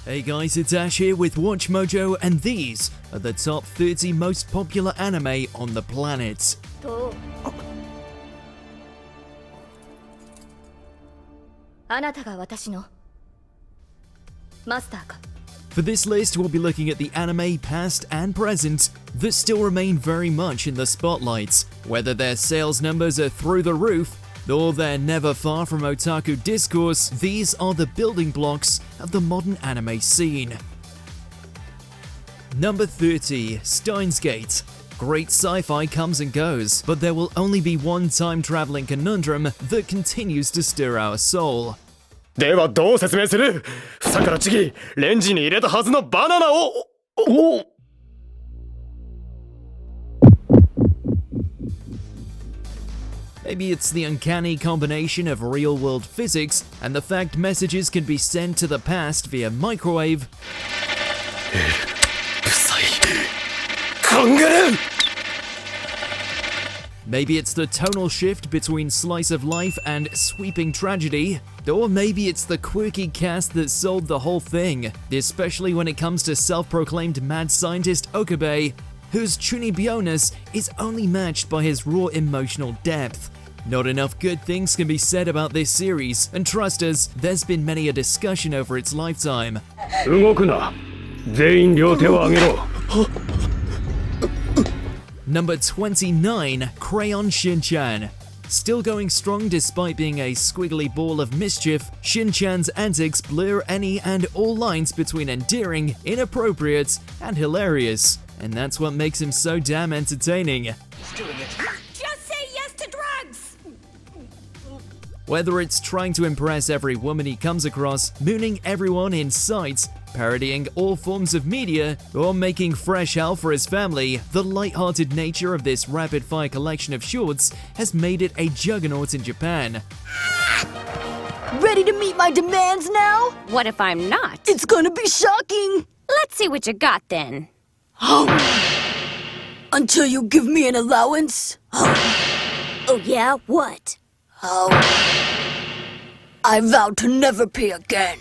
Hey guys, it's Ash here with WatchMojo, and these are the top 30 most popular anime on the planet. For this list, we'll be looking at the anime past and present that still remain very much in the spotlight. Whether their sales numbers are through the roof, or they're never far from otaku discourse, these are the building blocks of the modern anime scene. Number 30, Steins Gate. Great sci-fi comes and goes, but there will only be one time-traveling conundrum that continues to stir our soul. ではどう説明する？房からちぎりレンジに入れたはずのバナナを。Maybe it's the uncanny combination of real-world physics and the fact messages can be sent to the past via microwave. 臭い。カンガルー。 Maybe it's the tonal shift between slice of life and sweeping tragedy. Or maybe it's the quirky cast that sold the whole thing, especially when it comes to self-proclaimed mad scientist Okabe, whose chunibyo-ness is only matched by his raw emotional depth. Not enough good things can be said about this series, and trust us, there's been many a discussion over its lifetime. 動くな。全員両手を上げろ。 Number 29, CRAYON SHIN-CHAN. Still going strong despite being a squiggly ball of mischief, SHIN-CHAN's antics blur any and all lines between endearing, inappropriate, and hilarious. And that's what makes him so damn entertaining. Just say yes to drugs! Whether it's trying to impress every woman he comes across, mooning everyone in sight, parodying all forms of media, or making fresh hell for his family, the light-hearted nature of this rapid-fire collection of shorts has made it a juggernaut in Japan. Ready to meet my demands now? What if I'm not? It's gonna be shocking! Let's see what you got then. Until you give me an allowance? Oh yeah? What? I vow to never pay again.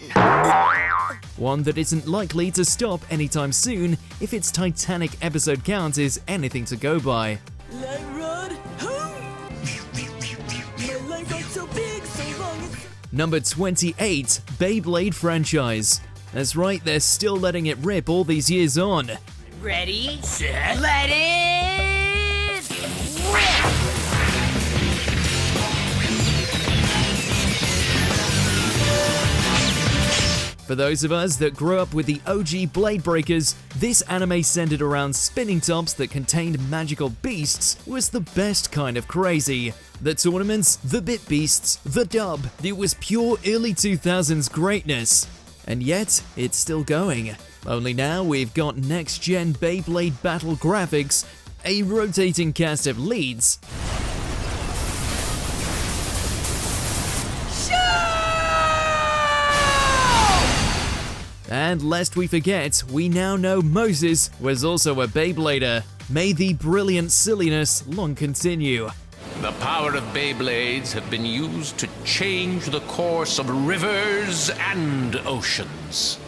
One that isn't likely to stop anytime soon if its Titanic episode count is anything to go by. Number 28, Beyblade franchise. That's right, they're still letting it rip all these years on. Ready, set, let it rip! For those of us that grew up with the OG Blade Breakers, this anime centered around spinning tops that contained magical beasts was the best kind of crazy. The tournaments, the bit beasts, the dub, it was pure early 2000s greatness. And yet, it's still going. Only now we've got next-gen Beyblade battle graphics, a rotating cast of leads, and lest we forget, we now know Moses was also a Beyblader. May the brilliant silliness long continue. The power of Beyblades have been used to change the course of rivers and oceans.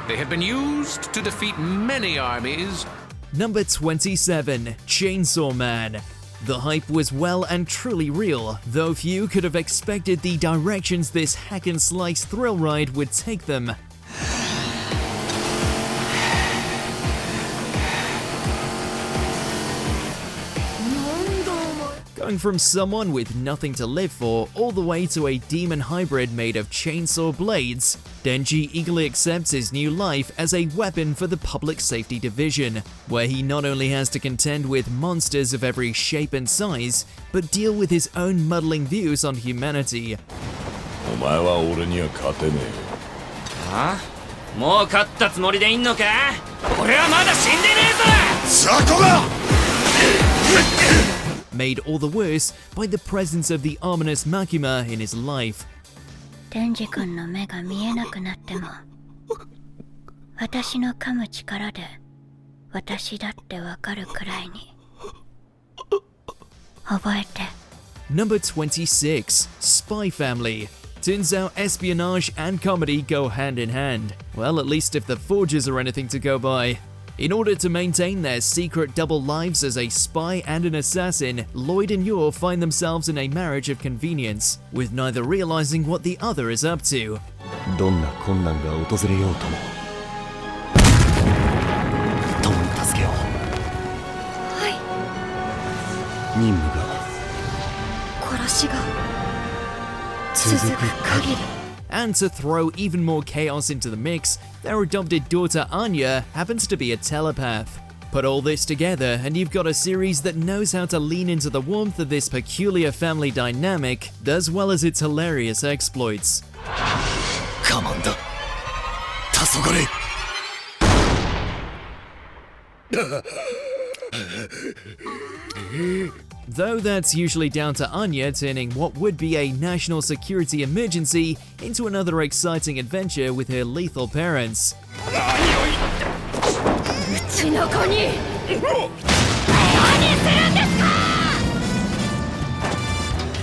They have been used to defeat many armies. Number 27, Chainsaw Man. The hype was well and truly real, though few could have expected the directions this hack-and-slice thrill ride would take them. Going from someone with nothing to live for all the way to a demon hybrid made of chainsaw blades, Denji eagerly accepts his new life as a weapon for the Public Safety Division, where he not only has to contend with monsters of every shape and size, but deal with his own muddling views on humanity. お前は俺には勝てねえ。はあ？もう勝ったつもりでいんのか？俺はまだ死んでねえぞ！そこだ！ Made all the worse by the presence of the ominous Makima in his life. デンジ君の目が見えなくなっても、私の噛む力で私だってわかるくらいに覚えて。Number 26. Spy Family. Turns out espionage and comedy go hand in hand. Well, at least if the Forgers are anything to go by. In order to maintain their secret double lives as a spy and an assassin, Lloyd and Yor find themselves in a marriage of convenience, with neither realizing what the other is up to. どんな困難が訪れようとも共に助けよう。任務が殺しが続く限り。 And to throw even more chaos into the mix, their adopted daughter Anya happens to be a telepath. Put all this together and you've got a series that knows how to lean into the warmth of this peculiar family dynamic, as well as its hilarious exploits. カマンだ黄昏 Though that's usually down to Anya turning what would be a national security emergency into another exciting adventure with her lethal parents.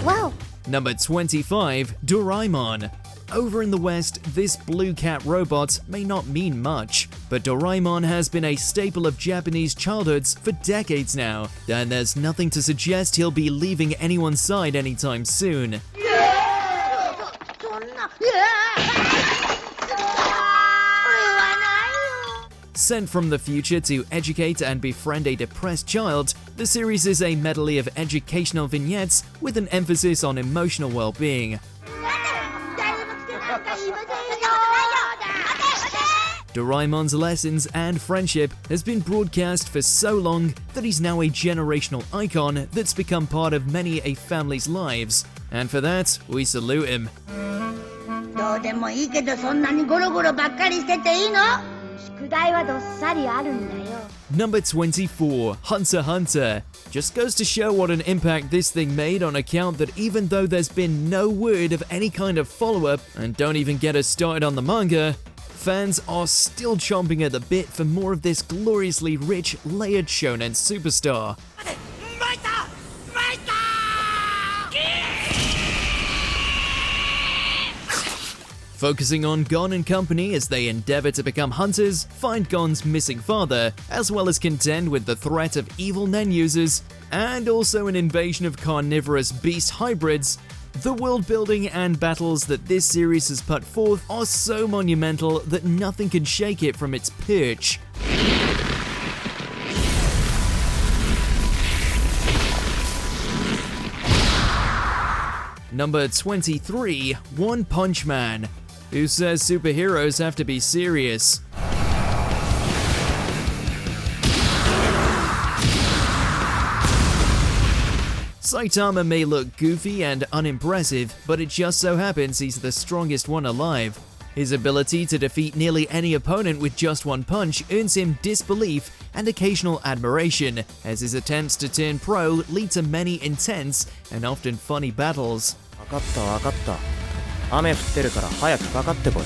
Wow. Number 25. Doraemon. Over in the West, this blue cat robot may not mean much, but Doraemon has been a staple of Japanese childhoods for decades now, and there's nothing to suggest he'll be leaving anyone's side anytime soon. Sent from the future to educate and befriend a depressed child, the series is a medley of educational vignettes with an emphasis on emotional well-being. Doraemon's lessons and friendship has been broadcast for so long that he's now a generational icon that's become part of many a family's lives, and for that, we salute him. どうでもいいけどそんなにゴロゴロばっかりしてていいの？宿題はどっさりあるんだよ。 Number 24. Hunter x Hunter. Just goes to show what an impact this thing made on account that even though there's been no word of any kind of follow-up, and don't even get us started on the manga, fans are still chomping at the bit for more of this gloriously rich, layered shonen superstar. Focusing on Gon and company as they endeavor to become hunters, find Gon's missing father, as well as contend with the threat of evil Nen users, and also an invasion of carnivorous beast hybrids. The world building and battles that this series has put forth are so monumental that nothing can shake it from its perch. Number 23. One Punch Man. Who says superheroes have to be serious? Saitama may look goofy and unimpressive, but it just so happens he's the strongest one alive. His ability to defeat nearly any opponent with just one punch earns him disbelief and occasional admiration, as his attempts to turn pro lead to many intense and often funny battles. 分かった分かった。雨降ってるから早くかかってこい。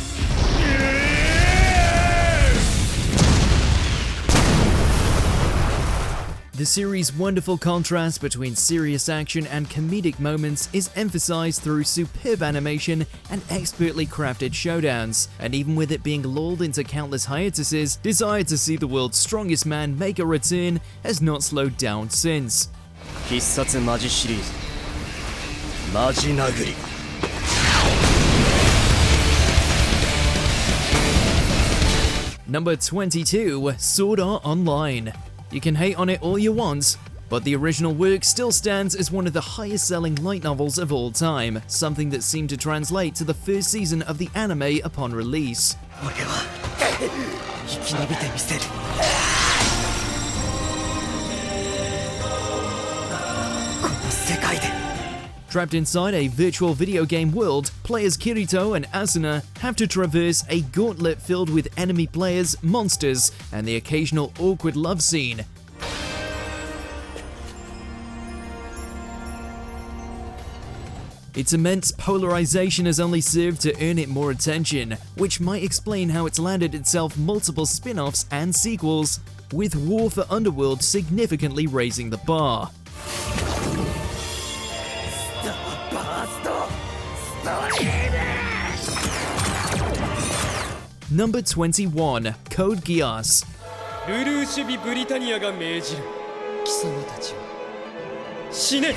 The series' wonderful contrast between serious action and comedic moments is emphasized through superb animation and expertly crafted showdowns, and even with it being lulled into countless hiatuses, desire to see the world's strongest man make a return has not slowed down since. 必殺マジシリーズマジ殴り Number 22. Sword Art Online. You can hate on it all you want, but the original work still stands as one of the highest selling light novels of all time, something that seemed to translate to the first season of the anime upon release. 俺は生き延びてみせる この世界で Trapped inside a virtual video game world, players Kirito and Asuna have to traverse a gauntlet filled with enemy players, monsters, and the occasional awkward love scene. Its immense polarization has only served to earn it more attention, which might explain how it's landed itself multiple spin-offs and sequels, with War for Underworld significantly raising the bar. Number 21, Code Geass. ルルーシュビ・ブリタニアが命じる貴様たちは死ね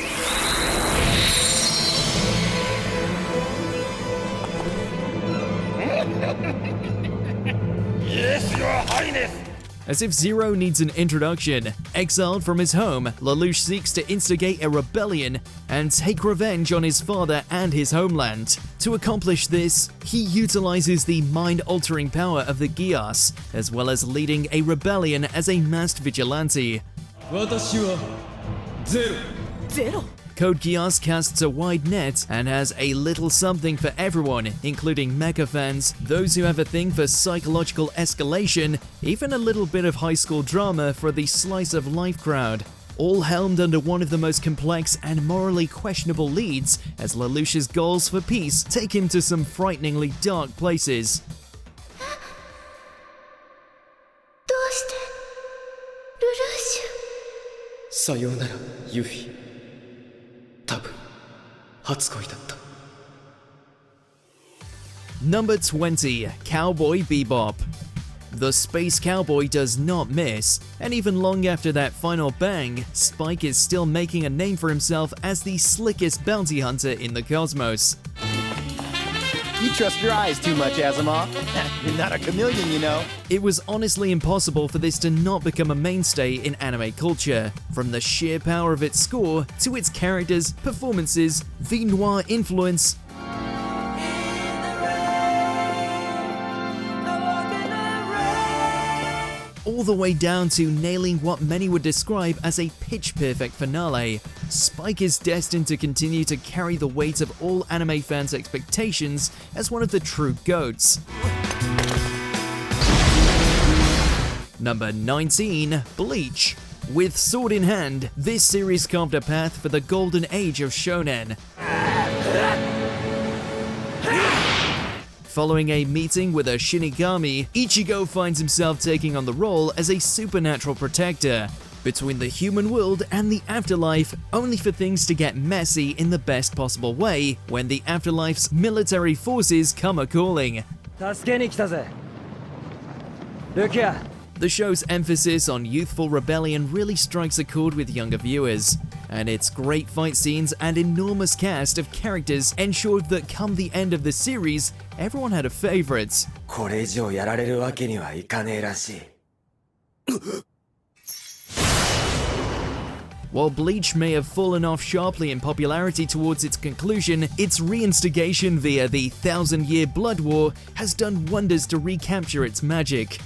As if Zero needs an introduction, exiled from his home, Lelouch seeks to instigate a rebellion and take revenge on his father and his homeland. To accomplish this, he utilizes the mind-altering power of the Geass, as well as leading a rebellion as a masked vigilante. 私はゼロ ゼロ Code Geass casts a wide net and has a little something for everyone, including mecha fans, those who have a thing for psychological escalation, even a little bit of high school drama for the slice of life crowd. All helmed under one of the most complex and morally questionable leads, as Lelouch's goals for peace take him to some frighteningly dark places. どうしてルルーシュさようならユフィ多分初恋だった Number 20, Cowboy Bebop. The space cowboy does not miss, and even long after that final bang, Spike is still making a name for himself as the slickest bounty hunter in the cosmos. You trust your eyes too much, Asimov. You're not a chameleon, you know. It was honestly impossible for this to not become a mainstay in anime culture, from the sheer power of its score to its characters, performances, the noir influence, all the way down to nailing what many would describe as a pitch-perfect finale. Spike is destined to continue to carry the weight of all anime fans' expectations as one of the true GOATs. Number 19, Bleach. With sword in hand, this series carved a path for the golden age of shonen. Following a meeting with a Shinigami, Ichigo finds himself taking on the role as a supernatural protector between the human world and the afterlife, only for things to get messy in the best possible way when the afterlife's military forces come a-calling. 助けに来たぜ。ルキア。 The show's emphasis on youthful rebellion really strikes a chord with younger viewers, and its great fight scenes and enormous cast of characters ensured that come the end of the series, everyone had a favorite. これ以上やられるわけにはいかねえらしい。 While Bleach may have fallen off sharply in popularity towards its conclusion, its reinstigation via the 1,000-year Blood War has done wonders to recapture its magic.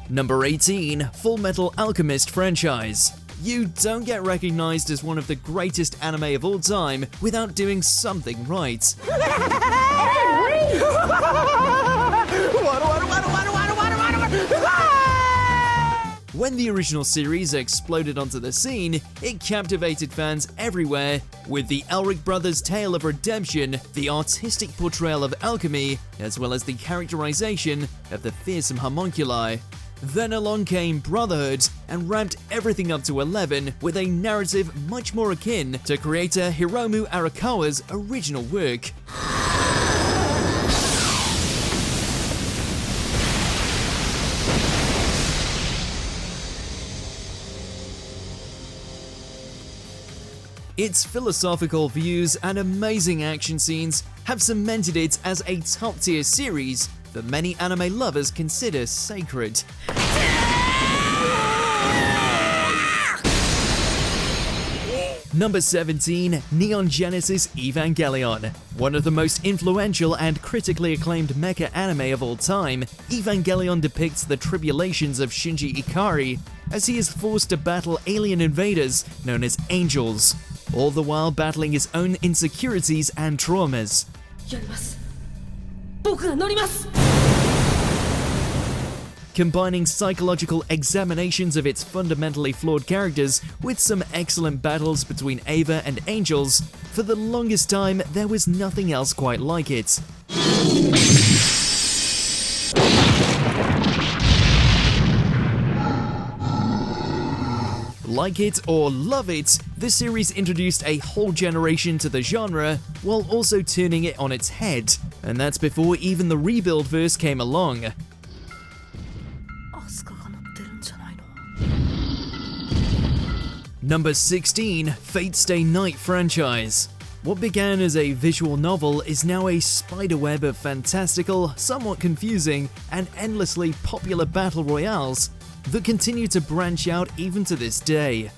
Number 18, FULLMETAL Alchemist franchise. You don't get recognized as one of the greatest anime of all time without doing something right. When the original series exploded onto the scene, it captivated fans everywhere, with the Elric brothers' tale of redemption, the artistic portrayal of alchemy, as well as the characterization of the fearsome homunculi. Then along came Brotherhood and ramped everything up to 11 with a narrative much more akin to creator Hiromu Arakawa's original work. Its philosophical views and amazing action scenes have cemented it as a top-tier series that many anime lovers consider sacred. Number 17, Neon Genesis Evangelion. One of the most influential and critically acclaimed mecha anime of all time, Evangelion depicts the tribulations of Shinji Ikari as he is forced to battle alien invaders known as angels, all the while battling his own insecurities and traumas. やります。僕が乗ります。 Combining psychological examinations of its fundamentally flawed characters with some excellent battles between Eva and angels, for the longest time there was nothing else quite like it. Like it or love it, this series introduced a whole generation to the genre while also turning it on its head, and that's before even the rebuild verse came along. Number 16, Fate Stay Night franchise. What began as a visual novel is now a spiderweb of fantastical, somewhat confusing, and endlessly popular battle royales that continue to branch out even to this day.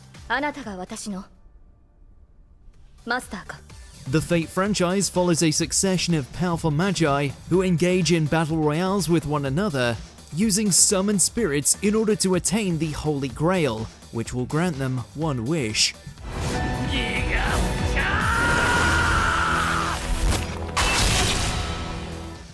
The Fate franchise follows a succession of powerful magi who engage in battle royales with one another, using summoned spirits in order to attain the Holy Grail, which will grant them one wish.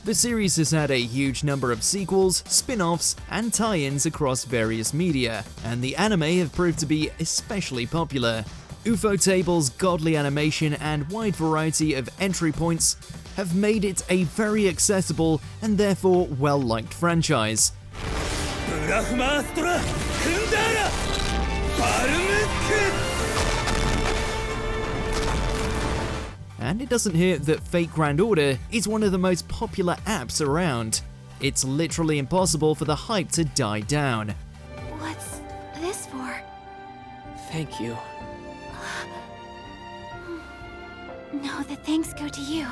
The series has had a huge number of sequels, spin-offs, and tie-ins across various media, and the anime have proved to be especially popular. Ufotable godly animation and wide variety of entry points have made it a very accessible and therefore well-liked franchise. And it doesn't hurt that Fate Grand Order is one of the most popular apps around. It's literally impossible for the hype to die down. What's this for? Thank you. No, the thanks go to you.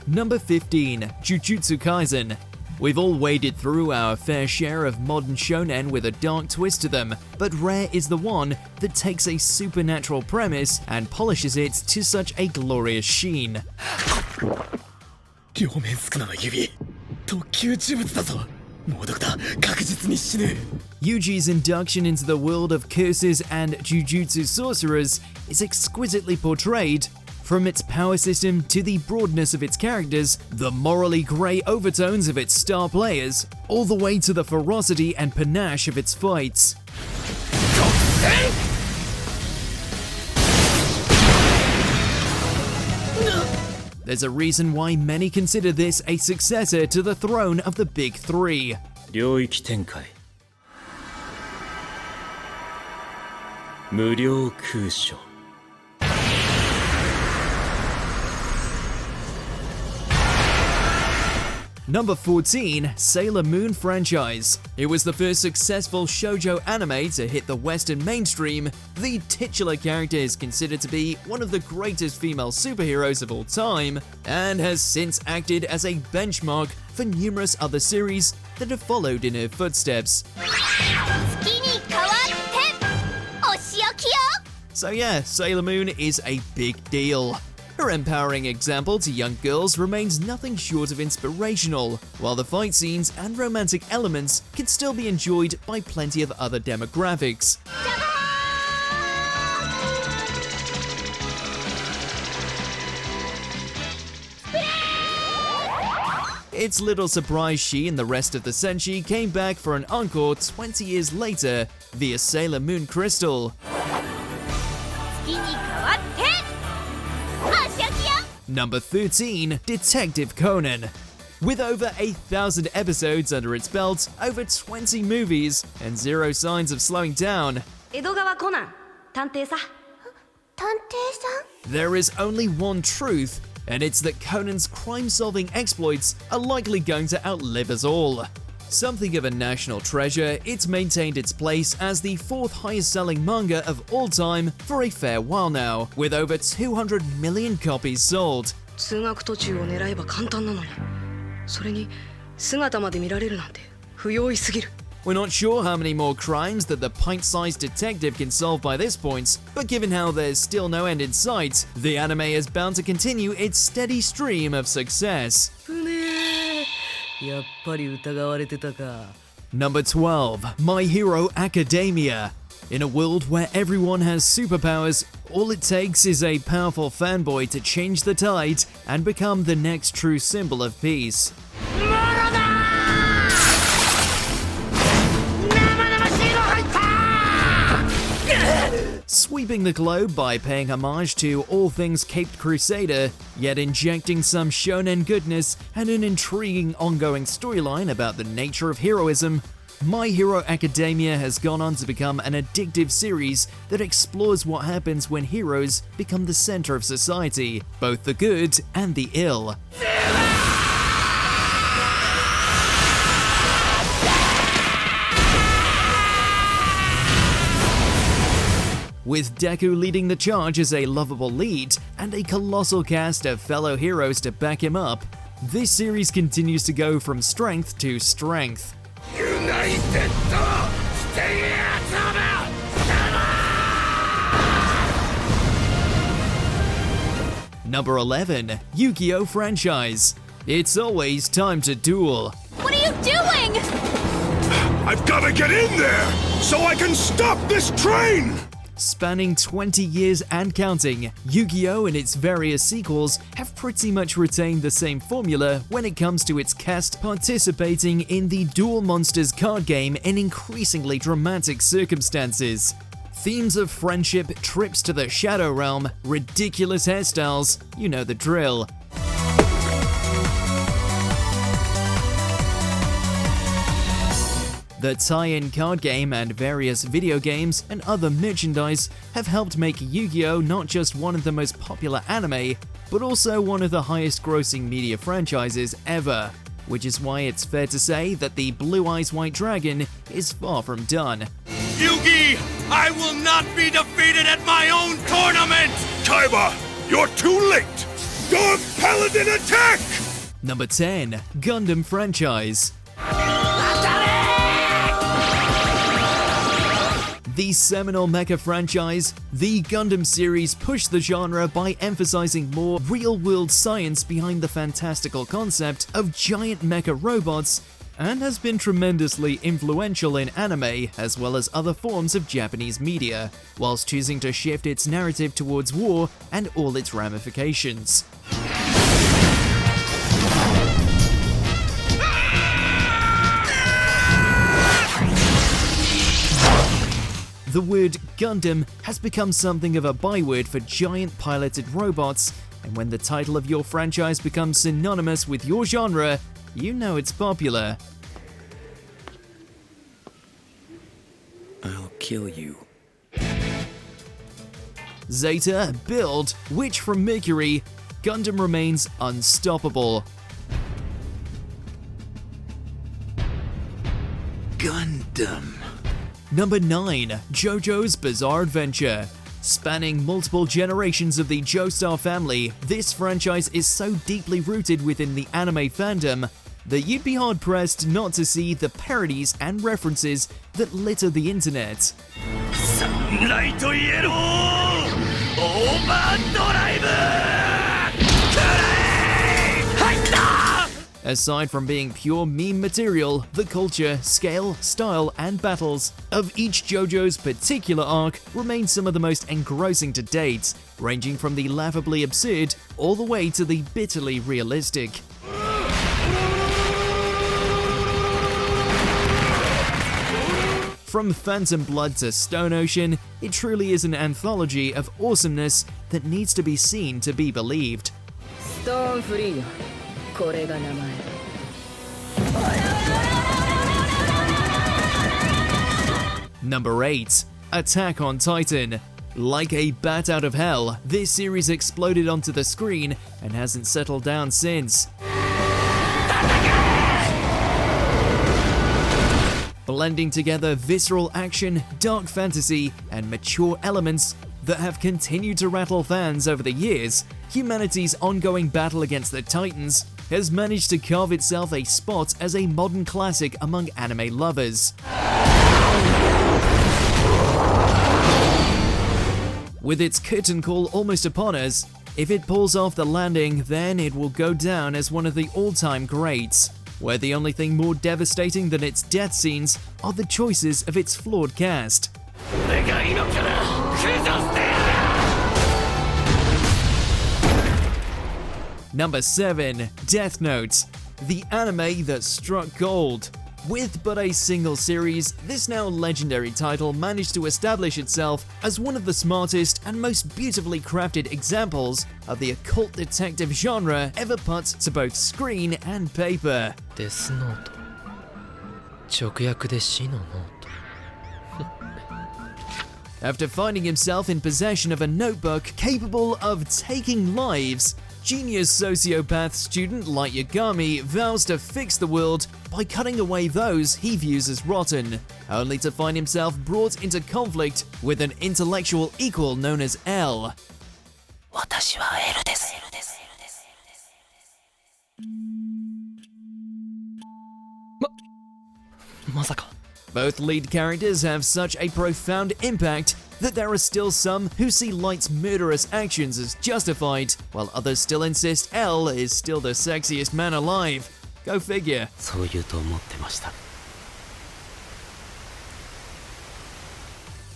Number 15, Jujutsu Kaisen. We've all waded through our fair share of modern shonen with a dark twist to them, but rare is the one that takes a supernatural premise and polishes it to such a glorious sheen. Yuji's induction into the world of curses and jujutsu sorcerers is exquisitely portrayed. From its power system to the broadness of its characters, the morally grey overtones of its star players, all the way to the ferocity and panache of its fights. There's a reason why many consider this a successor to the throne of the Big Three. 領域展開無料空所 Number 14, Sailor Moon franchise. It was the first successful shoujo anime to hit the Western mainstream. The titular character is considered to be one of the greatest female superheroes of all time, and has since acted as a benchmark for numerous other series that have followed in her footsteps. So yeah, Sailor Moon is a big deal. Her empowering example to young girls remains nothing short of inspirational, while the fight scenes and romantic elements can still be enjoyed by plenty of other demographics. It's little surprise she and the rest of the Senshi came back for an encore 20 years later via Sailor Moon Crystal. Number 13, Detective Conan. With over 1,000 episodes under its belt, over 20 movies, and zero signs of slowing down, there is only one truth, and it's that Conan's crime-solving exploits are likely going to outlive us all. Something of a national treasure, it's maintained its place as the 4th highest-selling manga of all time for a fair while now, with over 200 million copies sold. We're not sure how many more crimes that the pint-sized detective can solve by this point, but given how there's still no end in sight, the anime is bound to continue its steady stream of success. Number 12, My Hero Academia. In a world where everyone has superpowers, all it takes is a powerful fanboy to change the tide and become the next true symbol of peace. Sweeping the globe by paying homage to all things Caped Crusader, yet injecting some shonen goodness and an intriguing ongoing storyline about the nature of heroism, My Hero Academia has gone on to become an addictive series that explores what happens when heroes become the center of society, both the good and the ill. With Deku leading the charge as a lovable lead and a colossal cast of fellow heroes to back him up, this series continues to go from strength to strength. Number 11, Yu-Gi-Oh! Franchise. It's always time to duel. What are you doing? I've gotta get in there so I can stop this train! Spanning 20 years and counting, Yu-Gi-Oh! And its various sequels have pretty much retained the same formula when it comes to its cast participating in the Duel Monsters card game in increasingly dramatic circumstances. Themes of friendship, trips to the Shadow Realm, ridiculous hairstyles, you know the drill. The tie-in card game and various video games and other merchandise have helped make Yu-Gi-Oh! Not just one of the most popular anime, but also one of the highest grossing media franchises ever, which is why it's fair to say that the Blue Eyes White Dragon is far from done. Yugi, I will not be defeated at my own tournament! Kaiba, you're too late! Dark Paladin attack! Number 10, Gundam Franchise. The seminal mecha franchise, the Gundam series pushed the genre by emphasizing more real-world science behind the fantastical concept of giant mecha robots, and has been tremendously influential in anime as well as other forms of Japanese media, whilst choosing to shift its narrative towards war and all its ramifications. The word Gundam has become something of a byword for giant piloted robots, and when the title of your franchise becomes synonymous with your genre, you know it's popular. I'll kill you. Zeta, Build, Witch from Mercury, Gundam remains unstoppable. Gundam. Number 9, JOJO'S Bizarre Adventure. Spanning multiple generations of the Joestar family, this franchise is so deeply rooted within the anime fandom that you'd be hard-pressed not to see the parodies and references that litter the internet. Aside from being pure meme material, the culture, scale, style, and battles of each JoJo's particular arc remain some of the most engrossing to date, ranging from the laughably absurd all the way to the bitterly realistic. From Phantom Blood to Stone Ocean, it truly is an anthology of awesomeness that needs to be seen to be believed. Stone Free. Number 8, Attack on Titan. Like a bat out of hell, this series exploded onto the screen and hasn't settled down since. Blending together visceral action, dark fantasy, and mature elements that have continued to rattle fans over the years, humanity's ongoing battle against the Titans has managed to carve itself a spot as a modern classic among anime lovers. With its curtain call almost upon us, if it pulls off the landing, then it will go down as one of the all-time greats, where the only thing more devastating than its death scenes are the choices of its flawed cast. Number 7, Death Note, the anime that struck gold. With but a single series, this now legendary title managed to establish itself as one of the smartest and most beautifully crafted examples of the occult detective genre ever put to both screen and paper. Death Note. 直訳で死のノート After finding himself in possession of a notebook capable of taking lives, genius sociopath student Light Yagami vows to fix the world by cutting away those he views as rotten, only to find himself brought into conflict with an intellectual equal known as L. 私は L です。 まさか Both lead characters have such a profound impact that there are still some who see Light's murderous actions as justified, while others still insist L is still the sexiest man alive. Go figure. そう言うと思ってました。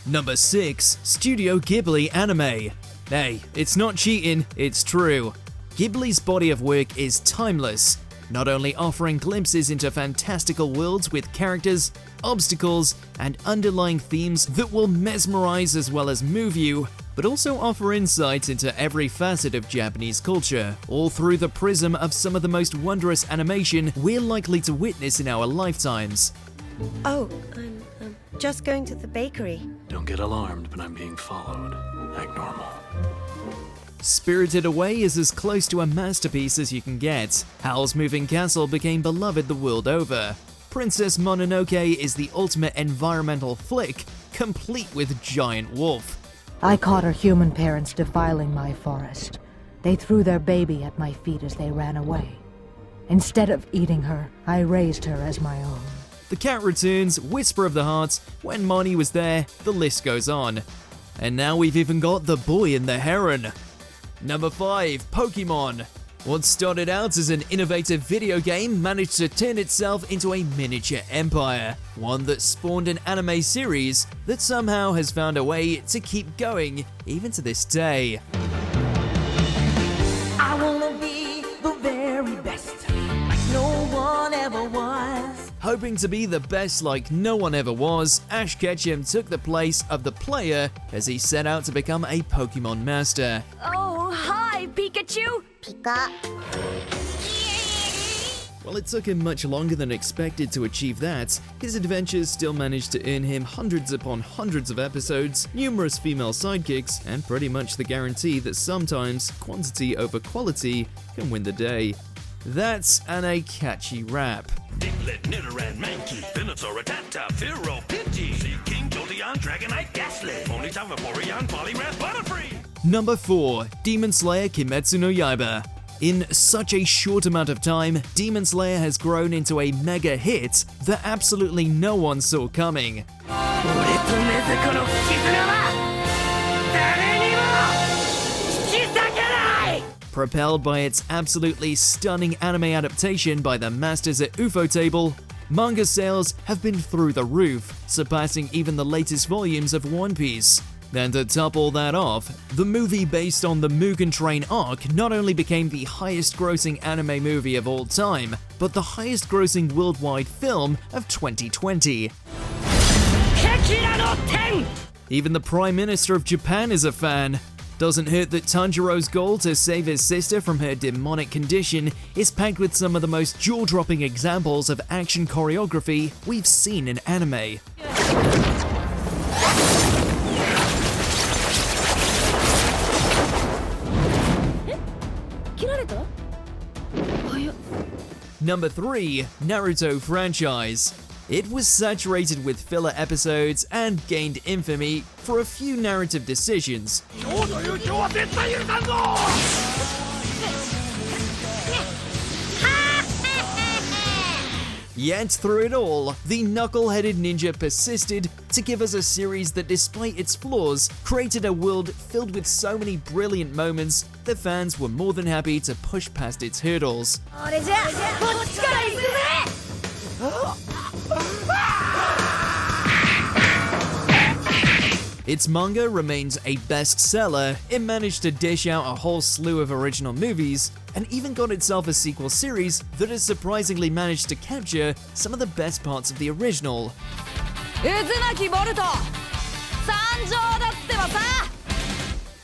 Number 6. Studio Ghibli Anime. Hey, it's not cheating, it's true. Ghibli's body of work is timeless, not only offering glimpses into fantastical worlds with characters, obstacles, and underlying themes that will mesmerize as well as move you, but also offer insight into every facet of Japanese culture, all through the prism of some of the most wondrous animation we're likely to witness in our lifetimes. Oh, I'm just going to the bakery. Don't get alarmed, but I'm being followed. Act normal. Spirited Away is as close to a masterpiece as you can get. Howl's Moving Castle became beloved the world over. Princess Mononoke is the ultimate environmental flick, complete with Giant Wolf. I caught her human parents defiling my forest. They threw their baby at my feet as they ran away. Instead of eating her, I raised her as my own. The Cat returns, Whisper of the Heart, When Marnie Was There, the list goes on. And now we've even got The Boy and the Heron. Number 5. Pokemon. What started out as an innovative video game managed to turn itself into a miniature empire, one that spawned an anime series that somehow has found a way to keep going, even to this day. I wanna be the very best, like no one ever was. Hoping to be the best like no one ever was, Ash Ketchum took the place of the player as he set out to become a Pokemon master. Oh, hi, Pikachu! Pika. While it took him much longer than expected to achieve that, his adventures still managed to earn him hundreds upon hundreds of episodes, numerous female sidekicks, and pretty much the guarantee that sometimes quantity over quality can win the day. That's a catchy rap. Diglett, Nidoran, Mankey, Venusaur, Rattata, Fearow, Pidgey, Seaking, Jolteon, Dragonite, Ghastly, Ponyta, Vaporeon, Poliwrath, Butterfree! Number 4. Demon Slayer Kimetsu no Yaiba. In such a short amount of time, Demon Slayer has grown into a mega hit that absolutely no one saw coming. Propelled by its absolutely stunning anime adaptation by the masters at Ufotable, manga sales have been through the roof, surpassing even the latest volumes of One Piece. And to top all that off, the movie based on the Mugen Train arc not only became the highest grossing anime movie of all time, but the highest grossing worldwide film of 2020. Even the Prime Minister of Japan is a fan. Doesn't hurt that Tanjiro's goal to save his sister from her demonic condition is packed with some of the most jaw-dropping examples of action choreography we've seen in anime. Number 3. Naruto franchise. It was saturated with filler episodes and gained infamy for a few narrative decisions. Yet through it all, the knuckle-headed ninja persisted to give us a series that, despite its flaws, created a world filled with so many brilliant moments that fans were more than happy to push past its hurdles. Its manga remains a bestseller, it managed to dish out a whole slew of original movies, and even got itself a sequel series that has surprisingly managed to capture some of the best parts of the original.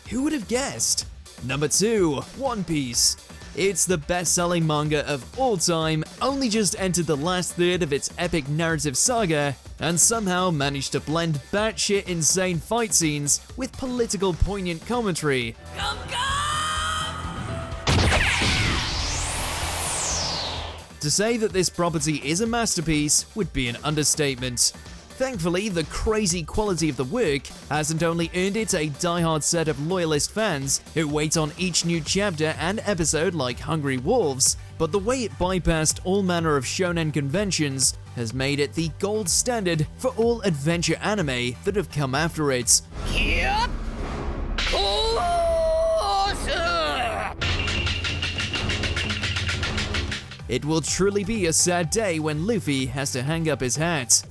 Who would have guessed? Number 2. One Piece. It's the best-selling manga of all time, only just entered the last third of its epic narrative saga, and somehow managed to blend batshit insane fight scenes with political poignant commentary. To say that this property is a masterpiece would be an understatement. Thankfully, the crazy quality of the work hasn't only earned it a die-hard set of loyalist fans who wait on each new chapter and episode like hungry wolves, but the way it bypassed all manner of shonen conventions has made it the gold standard for all adventure anime that have come after it. It will truly be a sad day when Luffy has to hang up his hat.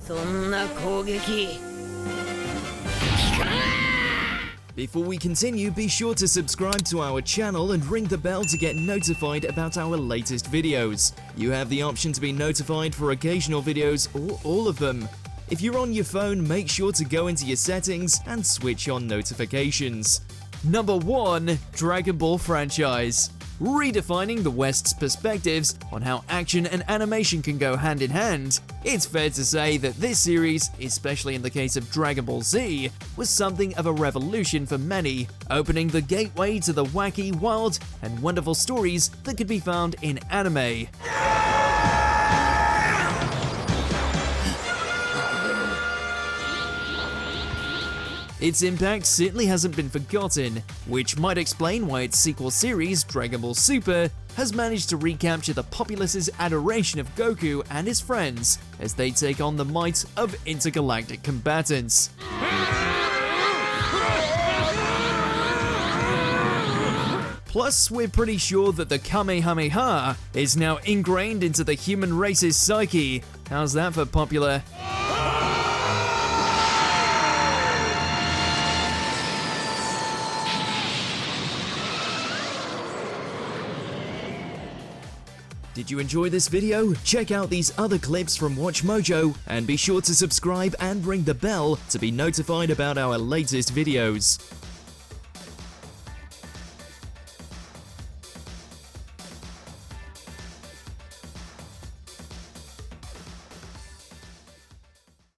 Before we continue, be sure to subscribe to our channel and ring the bell to get notified about our latest videos. You have the option to be notified for occasional videos or all of them. If you're on your phone, make sure to go into your settings and switch on notifications. Number 1. Dragon Ball franchise. Redefining the West's perspectives on how action and animation can go hand in hand, it's fair to say that this series, especially in the case of Dragon Ball Z, was something of a revolution for many, opening the gateway to the wacky, wild, and wonderful stories that could be found in anime. Its impact certainly hasn't been forgotten, which might explain why its sequel series, Dragon Ball Super, has managed to recapture the populace's adoration of Goku and his friends as they take on the might of intergalactic combatants. Plus, we're pretty sure that the Kamehameha is now ingrained into the human race's psyche. How's that for popular? Did you enjoy this video? Check out these other clips from WatchMojo and be sure to subscribe and ring the bell to be notified about our latest videos.